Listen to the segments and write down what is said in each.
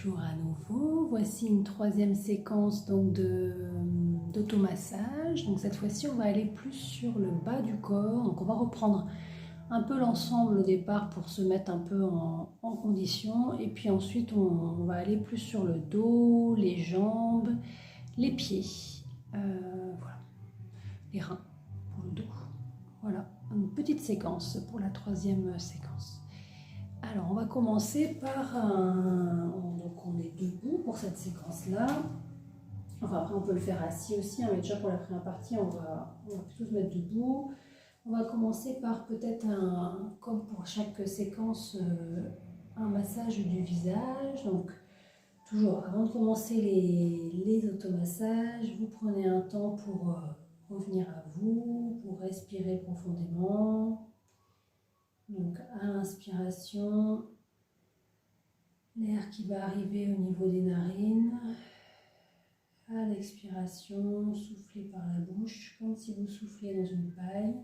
Bonjour à nouveau, voici une troisième séquence donc d'automassage. Donc cette fois-ci on va aller plus sur le bas du corps, donc on va reprendre un peu l'ensemble au départ pour se mettre un peu en condition, et puis ensuite on va aller plus sur le dos, les jambes, les pieds, voilà, les reins pour le dos. Voilà, une petite séquence pour la troisième séquence. Alors, on va commencer par donc on est debout pour cette séquence-là. Enfin, après, on peut le faire assis aussi, hein, mais déjà pour la première partie, on va plutôt se mettre debout. On va commencer par peut-être comme pour chaque séquence, un massage du visage. Donc, toujours, avant de commencer les automassages, vous prenez un temps pour revenir à vous, pour respirer profondément. Donc, à l'inspiration, l'air qui va arriver au niveau des narines. À l'expiration, soufflez par la bouche, comme si vous souffliez dans une paille.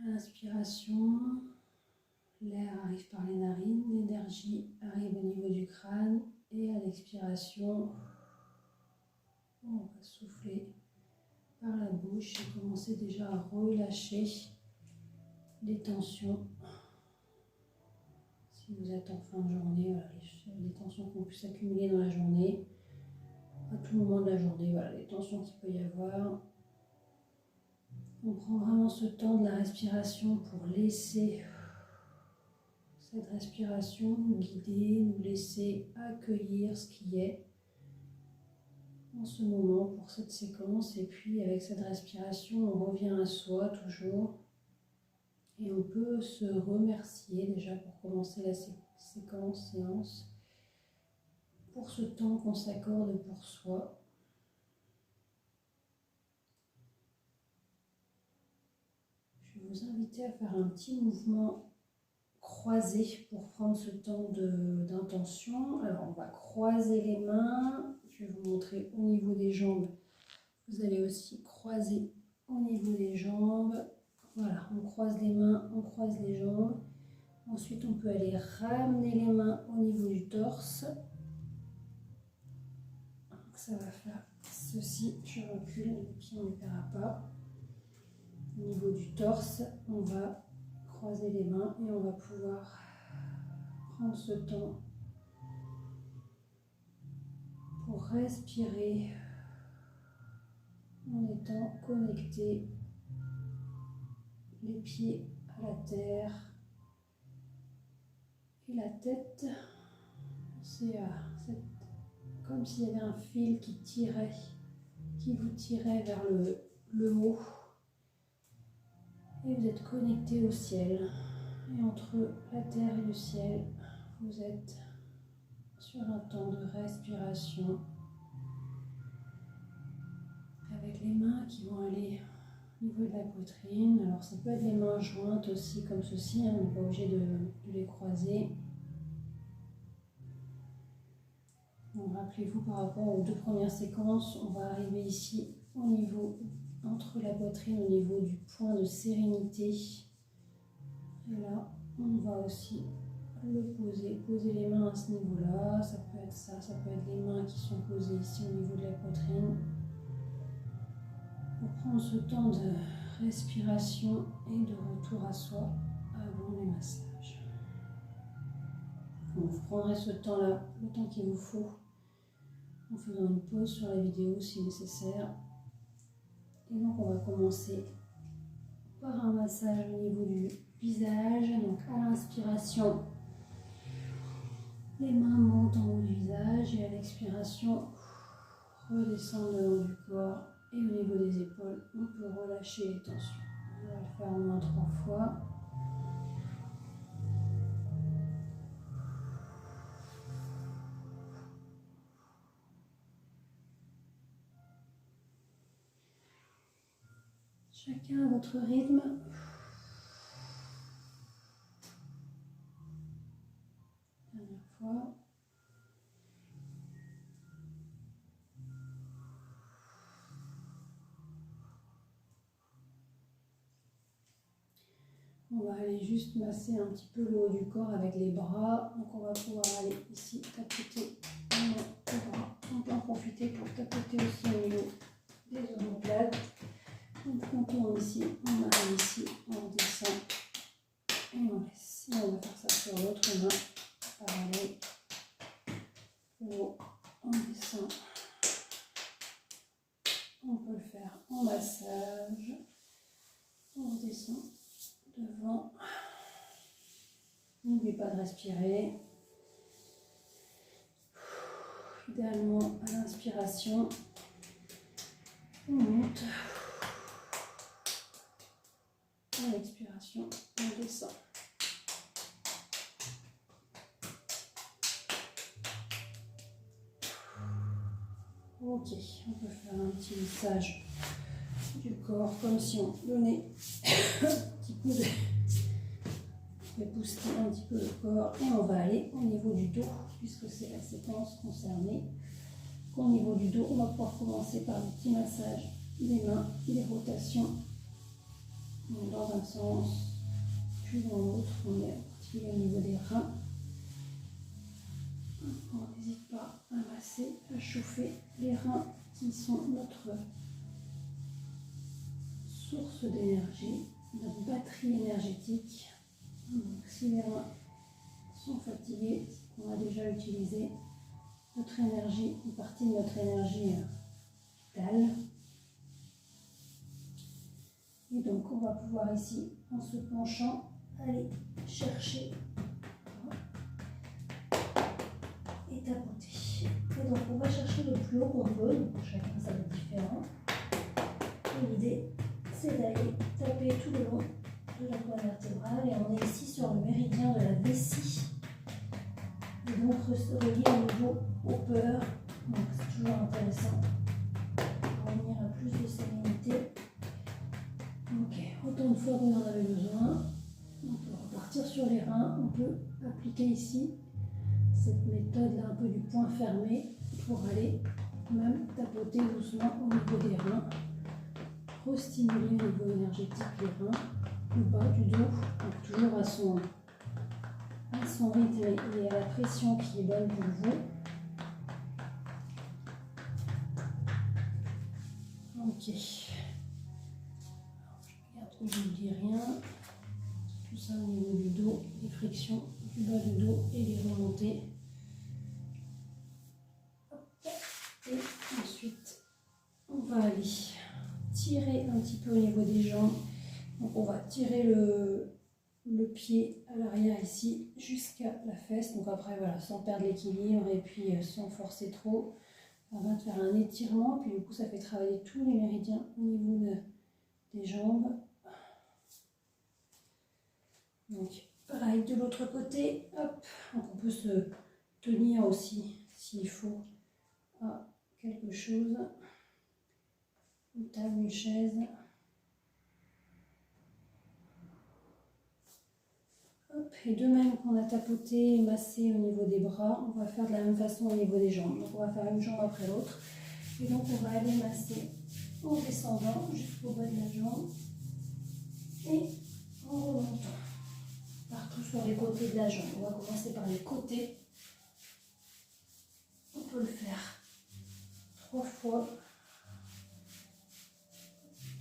À l'inspiration, l'air arrive par les narines, l'énergie arrive au niveau du crâne. Et à l'expiration, on va souffler par la bouche et commencer déjà à relâcher les tensions. Si vous êtes en fin de journée, voilà, les tensions qui ont pu s'accumuler dans la journée, à tout moment de la journée, voilà, les tensions qu'il peut y avoir. On prend vraiment ce temps de la respiration pour laisser cette respiration nous guider, nous laisser accueillir ce qui est en ce moment pour cette séquence. Et puis avec cette respiration, on revient à soi toujours. Et on peut se remercier déjà pour commencer la séance, pour ce temps qu'on s'accorde pour soi. Je vais vous inviter à faire un petit mouvement croisé pour prendre ce temps d'intention. Alors on va croiser les mains, je vais vous montrer au niveau des jambes. Vous allez aussi croiser au niveau des jambes. Voilà, on croise les mains, on croise les jambes. Ensuite on peut aller ramener les mains au niveau du torse. Ça va faire ceci, je recule, les pieds on ne les paiera pas. Au niveau du torse, on va croiser les mains et on va pouvoir prendre ce temps pour respirer en étant connecté, les pieds à la terre et la tête. C'est comme s'il y avait un fil qui vous tirait vers le haut. Et vous êtes connecté au ciel. Et entre la terre et le ciel, vous êtes sur un temps de respiration avec les mains qui vont aller au niveau de la poitrine. Alors ça peut être les mains jointes aussi comme ceci, hein, on n'est pas obligé de les croiser. Donc rappelez-vous, par rapport aux deux premières séquences, on va arriver ici au niveau, entre la poitrine, au niveau du point de sérénité. Et là, on va aussi le poser les mains à ce niveau-là. Ça peut être ça, ça peut être les mains qui sont posées ici au niveau de la poitrine. Pour prendre ce temps de respiration et de retour à soi avant les massages. Donc vous prendrez ce temps-là, le temps qu'il vous faut, en faisant une pause sur la vidéo si nécessaire. Et donc on va commencer par un massage au niveau du visage. Donc à l'inspiration, les mains montent en haut du visage et à l'expiration, redescendent le long du corps et au niveau des épaules, on peut relâcher les tensions. On va le faire au moins 3 fois. Chacun à votre rythme. Dernière fois. On va aller juste masser un petit peu le haut du corps avec les bras. Donc on va pouvoir aller ici tapoter les bras. On peut en profiter pour tapoter aussi au niveau des omoplates. Donc on tourne ici, on arrive ici, on descend et on laisse. Et on va faire ça sur l'autre main. Pareil. Le haut, on descend. On peut le faire en massage. On descend devant. N'oubliez pas de respirer. Idéalement à l'inspiration. On monte. À l'expiration, on descend. Ok, on peut faire un petit massage du corps comme si on donnait un petit coup de booster un petit peu le corps. Et on va aller au niveau du dos, puisque c'est la séquence concernée. Au niveau du dos, on va pouvoir commencer par un petit massage des mains, des rotations dans un sens, puis dans l'autre. On est au niveau des reins. On n'hésite pas à masser, à chauffer les reins qui sont notre source d'énergie, notre batterie énergétique. Donc, si les reins sont fatigués, c'est qu'on a déjà utilisé notre énergie, une partie de notre énergie vitale. Et donc on va pouvoir ici, en se penchant, aller chercher et tapoter. Et donc on va chercher le plus haut qu'on peut, donc chacun ça va être différent. Et l'idée c'est d'aller taper tout le long de la colonne vertébrale et on est ici sur le méridien de la vessie. Et donc relié à nouveau au cœur, donc c'est toujours intéressant pour revenir à plus de sérénité. Ok, autant de fois que vous en avez besoin. On peut repartir sur les reins, on peut appliquer ici cette méthode là un peu du poing fermé pour aller même tapoter doucement au niveau des reins, restimuler au niveau énergétique les reins, le bas du dos, donc toujours à son rythme et à la pression qui est bonne pour vous. Ok. Je regarde que je ne dis rien. Tout ça au niveau du dos, les frictions du bas du dos et les remontées. Et ensuite, on va aller tirer un petit peu au niveau des jambes. Donc on va tirer le pied à l'arrière ici jusqu'à la fesse. Donc après, voilà, sans perdre l'équilibre et puis sans forcer trop. On va faire un étirement. Puis du coup, ça fait travailler tous les méridiens au niveau des jambes. Donc pareil de l'autre côté. Hop. Donc on peut se tenir aussi s'il faut à quelque chose. Une table, une chaise. Hop. Et de même qu'on a tapoté et massé au niveau des bras, on va faire de la même façon au niveau des jambes. Donc on va faire une jambe après l'autre. Et donc on va aller masser en descendant jusqu'au bas de la jambe et en remontant partout sur les côtés de la jambe. On va commencer par les côtés. On peut le faire 3 fois.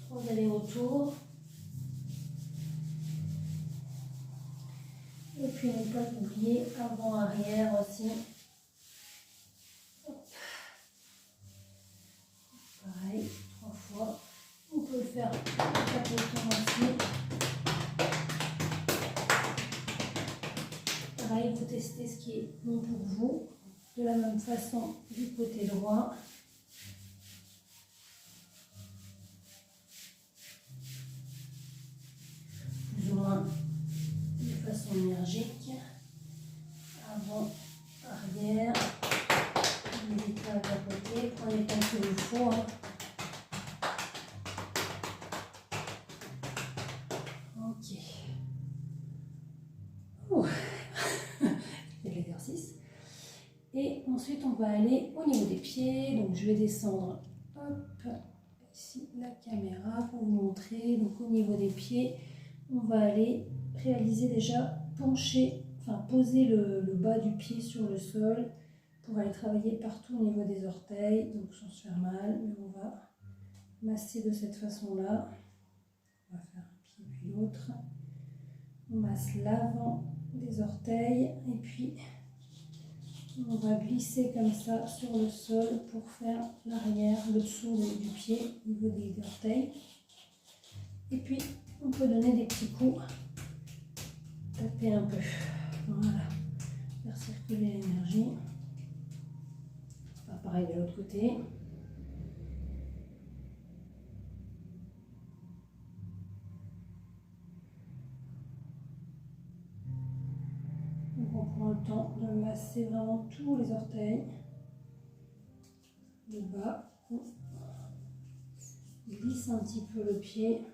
3 allers-retours. Et puis ne pas oublier avant-arrière aussi. Hop. Pareil, 3 fois. On peut le faire en tapotant aussi. Pareil, vous testez ce qui est bon pour vous. De la même façon du côté droit. Plus ou moins de façon énergique. Avant, arrière. N'hésitez pas à tapoter. Prenez le temps qu'il vous faut. Ok. C'est l'exercice. Et ensuite, on va aller au niveau des pieds. Donc, je vais descendre, hop, ici la caméra pour vous montrer. Donc, au niveau des pieds, on va aller réaliser déjà pencher, enfin poser le bas du pied sur le sol pour aller travailler partout au niveau des orteils, donc sans se faire mal, mais on va masser de cette façon-là. On va faire un pied puis l'autre. On masse l'avant des orteils et puis on va glisser comme ça sur le sol pour faire l'arrière, le dessous du pied au niveau des orteils. Et puis on peut donner des petits coups, taper un peu, voilà, faire circuler l'énergie. Pareil de l'autre côté. Donc on prend le temps de masser vraiment tous les orteils. Le bas. On glisse un petit peu le pied.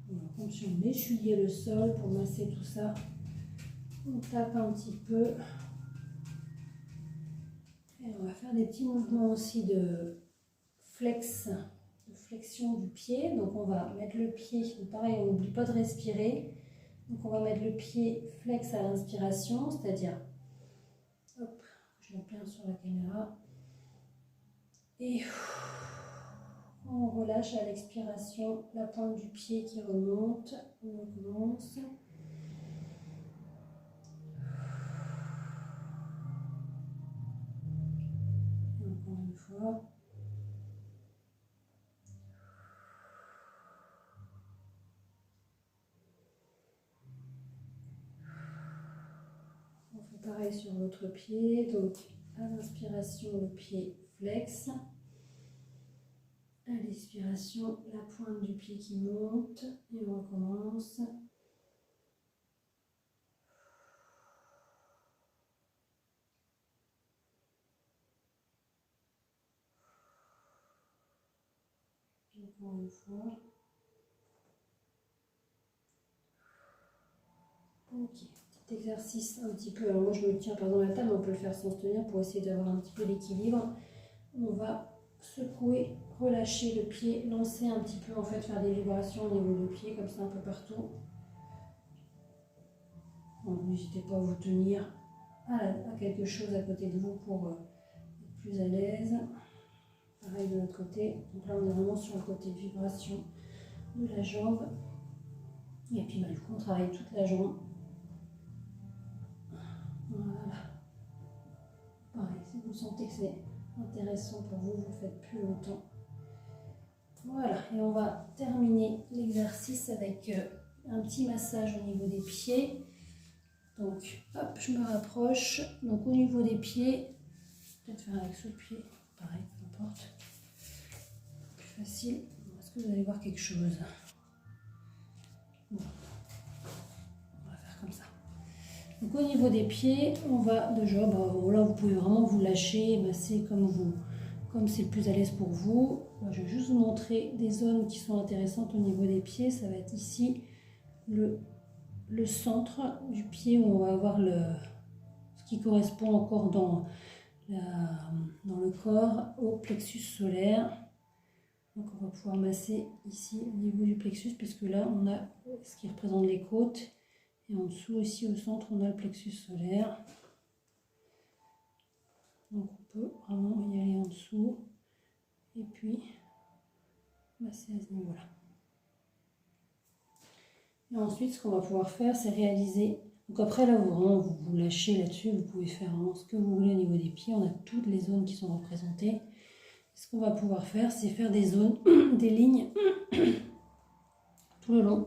Voilà, comme si on essuyait le sol pour masser tout ça. On tape un petit peu. Et on va faire des petits mouvements aussi de flexion du pied. Donc on va mettre le pied, pareil, on n'oublie pas de respirer. Donc on va mettre le pied flex à l'inspiration, c'est-à-dire, hop, je le plains sur la caméra. Et on relâche à l'expiration la pointe du pied qui remonte. On recommence. Encore une fois. On fait pareil sur l'autre pied. Donc à l'inspiration, le pied flex. À l'expiration, la pointe du pied qui monte. Et on recommence. Encore une fois. Ok, petit exercice un petit peu. Alors moi je me tiens par exemple à la table, on peut le faire sans se tenir pour essayer d'avoir un petit peu d'équilibre. On va secouer, relâcher le pied, lancer un petit peu, en fait faire des vibrations au niveau du pied, comme ça un peu partout. N'hésitez pas à vous tenir à quelque chose à côté de vous pour être plus à l'aise. Pareil de l'autre côté. Donc là on est vraiment sur le côté vibration de la jambe. Et puis du coup on travaille toute la jambe. Voilà. Pareil, si vous sentez que c'est intéressant pour vous, vous le faites plus longtemps. Voilà, et on va terminer l'exercice avec un petit massage au niveau des pieds. Donc, hop, je me rapproche. Donc, au niveau des pieds, peut-être faire avec ce pied, pareil, peu importe. Plus facile. Est-ce que vous allez voir quelque chose? Bon, on va faire comme ça. Donc, au niveau des pieds, on va déjà, là, vous pouvez vraiment vous lâcher, masser comme c'est le plus à l'aise pour vous. Moi, je vais juste vous montrer des zones qui sont intéressantes au niveau des pieds. Ça va être ici, le centre du pied où on va avoir ce qui correspond encore dans le corps au plexus solaire. Donc on va pouvoir masser ici au niveau du plexus puisque là on a ce qui représente les côtes et en dessous ici au centre on a le plexus solaire. Donc on peut vraiment y aller en dessous et puis masser à ce niveau-là. Et ensuite, ce qu'on va pouvoir faire, c'est réaliser. Donc après, là, vous lâchez là-dessus. Vous pouvez faire vraiment ce que vous voulez au niveau des pieds. On a toutes les zones qui sont représentées. Ce qu'on va pouvoir faire, c'est faire des zones, des lignes tout le long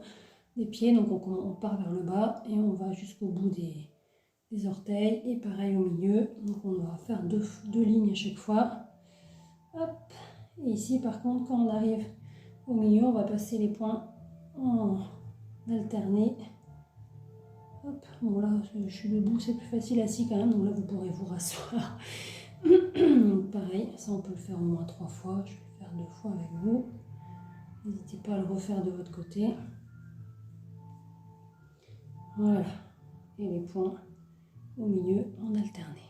des pieds. Donc on part vers le bas et on va jusqu'au bout des orteils. Et pareil au milieu. Donc on va faire deux lignes à chaque fois. Hop. Et ici, par contre, quand on arrive au milieu, on va passer les points en alterner. Hop, bon là je suis debout, c'est plus facile assis quand même, donc là vous pourrez vous rasseoir. Pareil, ça on peut le faire au moins 3 fois, je vais le faire 2 fois avec vous. N'hésitez pas à le refaire de votre côté. Voilà, et les points au milieu en alterné.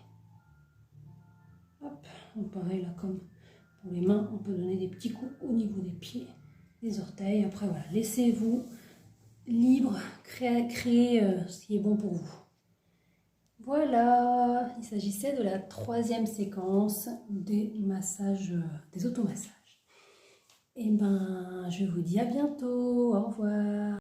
Hop, donc pareil là comme pour les mains, on peut donner des petits coups au niveau des pieds, des orteils. Après voilà, laissez-vous libre, créer ce qui est bon pour vous. Voilà, il s'agissait de la 3e séquence des massages, des automassages. Et ben, je vous dis à bientôt, au revoir.